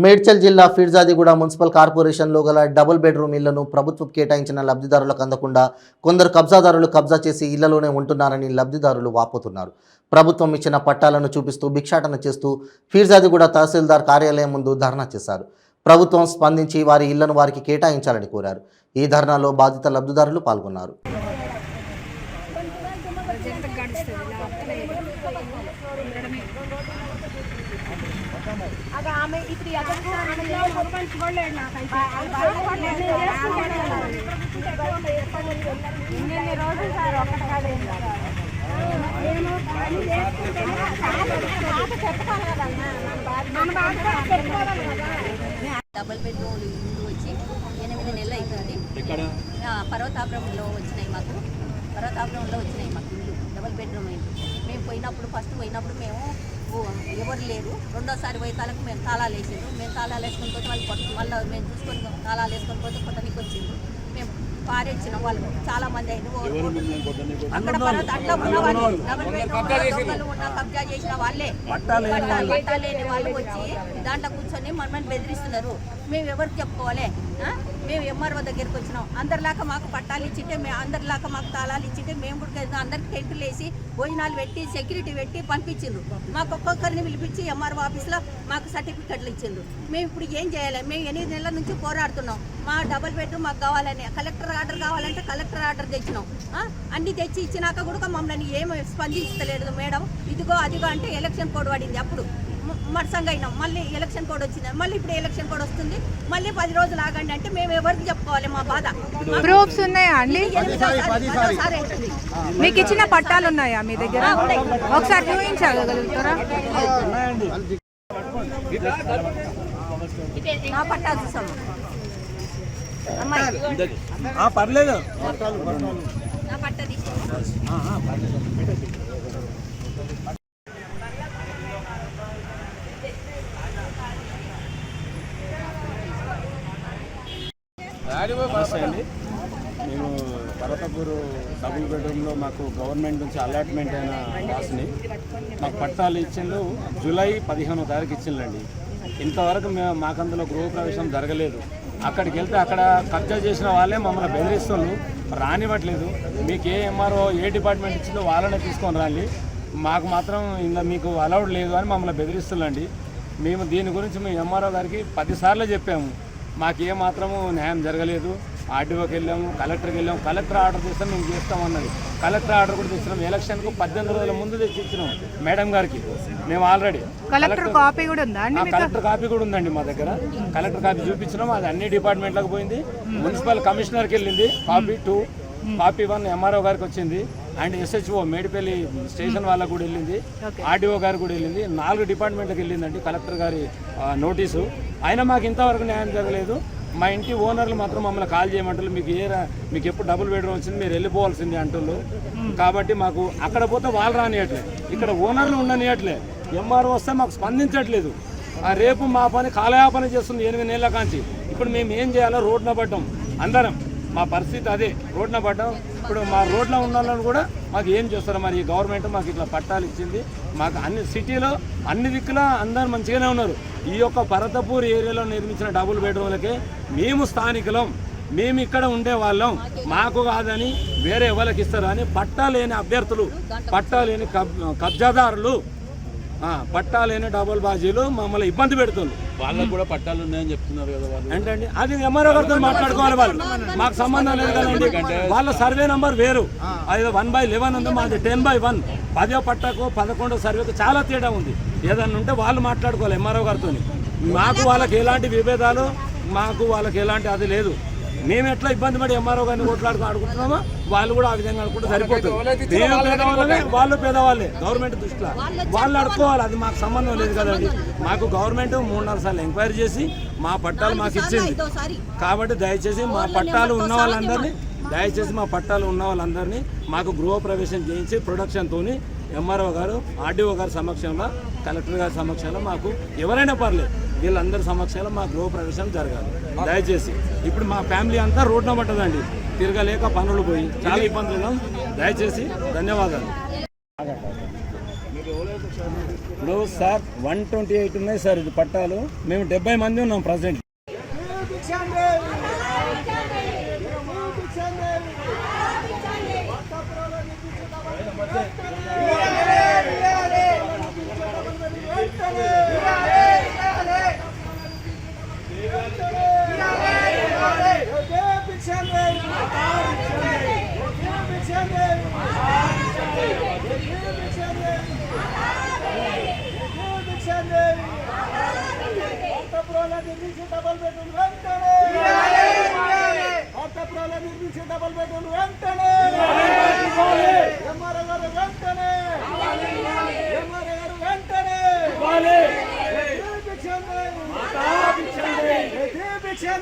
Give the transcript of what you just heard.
మేడ్చల్ జిల్లా ఫిర్జాదిగూడ మున్సిపల్ కార్పొరేషన్లో గల డబుల్ బెడ్రూమ్ ఇళ్లను ప్రభుత్వం కేటాయించిన లబ్ధిదారులకు అందకుండా కొందరు కబ్జాదారులు కబ్జా చేసి ఇళ్లలోనే ఉంటున్నారని లబ్ధిదారులు వాపోతున్నారు. ప్రభుత్వం ఇచ్చిన పట్టాలను చూపిస్తూ భిక్షాటన చేస్తూ ఫిర్జాదిగూడ తహసీల్దార్ కార్యాలయం ముందు ధర్నా చేశారు. ప్రభుత్వం స్పందించి వారి ఇళ్లను వారికి కేటాయించాలని కోరారు. ఈ ధర్నాలో బాధిత లబ్ధిదారులు పాల్గొన్నారు. డబుల్ బెడ్రూమ్ ఇల్లు వచ్చి 8 నెలలు అవుతుంది. పర్వతాపురంలో వచ్చినాయి మాకు ఇల్లు డబుల్ బెడ్రూమ్ ఇల్లు. మేము ఫస్ట్ పోయినప్పుడు మేము ఎవరు లేరు. రెండోసారి పోయే తాళకు మేము తాళాలు వేసారు. మేము తాళాలు వేసుకొని పోతే వాళ్ళు మళ్ళీ మేము చూసుకొని తాళాలు వేసుకొని పోతే కొట్టనికి వచ్చిండ్రు. మేము పారేచ్చిన వాళ్ళు చాలా మంది అయిన అక్కడ అట్లా ఉన్న వాళ్ళు డబుల్ బెడ్రూమ్ ఉన్న కబ్జా చేసిన వాళ్ళే పట్టా లేని వాళ్ళు వచ్చి దాంట్లో కూర్చొని మనమని బెదిరిస్తున్నారు. మేము ఎవరికి చెప్పుకోవాలి? మేము ఎంఆర్ఓ దగ్గరికి వచ్చినాం. అందరిలాగా మాకు పట్టాలు ఇచ్చింటే అందరిలాగా మాకు తాళాలు ఇచ్చింటే మేము కూడా అందరికి టెంట్లు వేసి భోజనాలు పెట్టి సెక్యూరిటీ పెట్టి పంపించిండ్రు. మాకు ఒక్కొక్కరిని పిలిపించి ఎంఆర్ఓ ఆఫీస్లో మాకు సర్టిఫికెట్లు ఇచ్చిండ్రు. మేము ఇప్పుడు ఏం చేయాలి? మేము 8 నెలల నుంచి పోరాడుతున్నాం. మా డబుల్ బెడ్రూమ్ మాకు కావాలని కలెక్టర్ ఆర్డర్ కావాలంటే కలెక్టర్ ఆర్డర్ తెచ్చినాం. అన్ని తెచ్చి ఇచ్చినాక కూడా మమ్మల్ని ఏమి స్పందించలేదు. మేడం ఇదిగో అదిగో అంటే ఎలక్షన్ కోడ్ పడింది. అప్పుడు మత్సంగా అయినాం. మళ్ళీ ఎలక్షన్ కోడ్ వచ్చింది. మళ్ళీ ఇప్పుడు ఎలక్షన్ కోడ్ వస్తుంది. మళ్ళీ 10 రోజులు ఆగండి అంటే మేము ఎవరికి చెప్పుకోవాలి? మా బాధ. ప్రూఫ్స్ ఉన్నాయా అండి? మీకు ఇచ్చిన పట్టాలు ఉన్నాయా మీ దగ్గర? ఒకసారి చూపించగలుగుతారా? నా పట్టా చూసాము పర్లేదు. నా పట్టా తీసి అండి. మేము పర్వతపూర్ డబుల్ బెడ్రూమ్లో మాకు గవర్నమెంట్ నుంచి అలాట్మెంట్ అయిన రాసుని మాకు పట్టాలు ఇచ్చిండ్రు. జూలై 15వ తారీఖు ఇచ్చిండ్రండి. ఇంతవరకు మాకు అందులో గృహప్రవేశం జరగలేదు. అక్కడికి వెళ్తే అక్కడ కబ్జా చేసిన వాళ్ళే మమ్మల్ని బెదిరిస్తున్నారు, రానివ్వట్లేదు. మీకు ఏ ఎంఆర్ఓ ఏ డిపార్ట్మెంట్ ఇచ్చిందో వాళ్ళనే తీసుకొని రాలి, మాకు మాత్రం ఇంకా మీకు అలౌడ్ లేదు అని మమ్మల్ని బెదిరిస్తున్నాండి. మేము దీని గురించి మేము ఎంఆర్ఓ గారికి 10 సార్లు చెప్పాము. మాకు ఏమాత్రము న్యాయం జరగలేదు. ఆర్డీఓకి వెళ్ళాము, కలెక్టర్కి వెళ్ళాము. కలెక్టర్ ఆర్డర్ చేస్తాం మేము చేస్తామన్నది. కలెక్టర్ ఆర్డర్ కూడా తెచ్చినాం. ఎలక్షన్కు 18 రోజుల ముందు తెచ్చి ఇచ్చినాం మేడం గారికి. మేము ఆల్రెడీ కలెక్టర్ కాపీ కూడా ఉందా? కలెక్టర్ కాపీ కూడా ఉందండి మా దగ్గర. కలెక్టర్ కాపీ చూపించినాం. అది అన్ని డిపార్ట్మెంట్లకు పోయింది. మున్సిపల్ కమిషనర్కి వెళ్ళింది కాపీ 2, కాపీ 1 ఎంఆర్ఓ గారికి వచ్చింది. అండ్ ఎస్హెచ్ఓ మేడిపల్లి స్టేషన్ వాళ్ళకు కూడా వెళ్ళింది. ఆర్డీఓ గారు కూడా వెళ్ళింది. 4 డిపార్ట్మెంట్లకు వెళ్ళిందండి కలెక్టర్ గారి నోటీసు. అయినా మాకు ఇంతవరకు న్యాయం జరగలేదు. మా ఇంటి ఓనర్లు మాత్రం మమ్మల్ని కాల్ చేయమంటారు. మీకు ఎప్పుడు డబుల్ బెడ్రూమ్ వచ్చింది, మీరు వెళ్ళిపోవాల్సింది అంటున్నారు. కాబట్టి మాకు అక్కడ పోతే వాళ్ళు రానియట్లేదు, ఇక్కడ ఓనర్లు ఉండనియట్లే. ఎంఆర్ఓ వస్తే మాకు స్పందించట్లేదు. రేపు మా పని కాలయాపన చేస్తుంది 8 నెలల కాంచి. ఇప్పుడు మేము ఏం చేయాలో రోడ్డున పడ్డాం అందరం. మా పరిస్థితి అదే, రోడ్డున పడ్డాం. ఇప్పుడు మా రోడ్లో ఉన్న వాళ్ళని కూడా మాకు ఏం చేస్తారో మరి. ఈ గవర్నమెంట్ మాకు ఇట్లా పట్టాలు ఇచ్చింది. మాకు అన్ని సిటీలో అన్ని దిక్కులా అందరు మంచిగానే ఉన్నారు. ఈ యొక్క పర్వతపూర్ ఏరియాలో నిర్మించిన డబుల్ బెడ్రూమ్లకే మేము స్థానికులం, మేము ఇక్కడ ఉండే వాళ్ళం, మాకు కాదని వేరే ఎవరికి ఇస్తారు అని పట్టా లేని అభ్యర్థులు, పట్టా లేని కబ్జాదారులు, పట్టా లేని డబుల్ బాజీలు మమ్మల్ని ఇబ్బంది పెడుతున్నారు. వాళ్ళకు కూడా పట్టాలు ఉన్నాయని చెప్తున్నారు కదా వాళ్ళు. ఏంటండి అది ఎంఆర్ఓ గారితో మాట్లాడుకోవాలి. వాళ్ళు మాకు సంబంధం లేదు కదండి. వాళ్ళ సర్వే నంబర్ వేరు. అది 1/11 ఉంది, మాది 10/1. 10వ పట్టాకు 11వ సర్వేకు చాలా తేడా ఉంది. ఏదన్నా ఉంటే వాళ్ళు మాట్లాడుకోవాలి ఎంఆర్ఓ గారితో. మాకు వాళ్ళకి ఎలాంటి విభేదాలు, మాకు వాళ్ళకి ఎలాంటి అది లేదు. మేము ఎట్లా ఇబ్బంది పడి ఎంఆర్ఓ గారిని ఆడుకుంటున్నామో వాళ్ళు కూడా ఆ విధంగా అనుకుంటే సరిపోతుంది. మేము పేదవాళ్ళమే, వాళ్ళు పేదవాళ్ళే. గవర్నమెంట్ దృష్టిలో వాళ్ళు అడుకోవాలి. అది మాకు సంబంధం లేదు కదండి. మాకు గవర్నమెంట్ 3-4 సార్లు ఎంక్వైరీ చేసి మా పట్టాలు మాకు ఇచ్చింది. కాబట్టి దయచేసి మా పట్టాలు ఉన్న వాళ్ళందరినీ మాకు గృహప్రవేశం చేయించి ప్రొడక్షన్తో ఎంఆర్ఓ గారు, ఆర్డీఓ గారి సమక్షంలో, కలెక్టర్ గారి సమక్షంలో మాకు ఎవరైనా పర్లేదు వీళ్ళందరి సమక్షంలో మా గృహప్రవేశం జరగాలి దయచేసి. ఇప్పుడు మా ఫ్యామిలీ అంతా రోడ్డున పట్టదండి, తిరగలేక పనులు పోయి చాలా ఇబ్బందులు. దయచేసి ధన్యవాదాలు. ఇప్పుడు సార్ 128 ఉన్నాయి సార్ ఇది పట్టాలు. మేము 70 మంది ఉన్నాం ప్రజెంట్. భిక్ష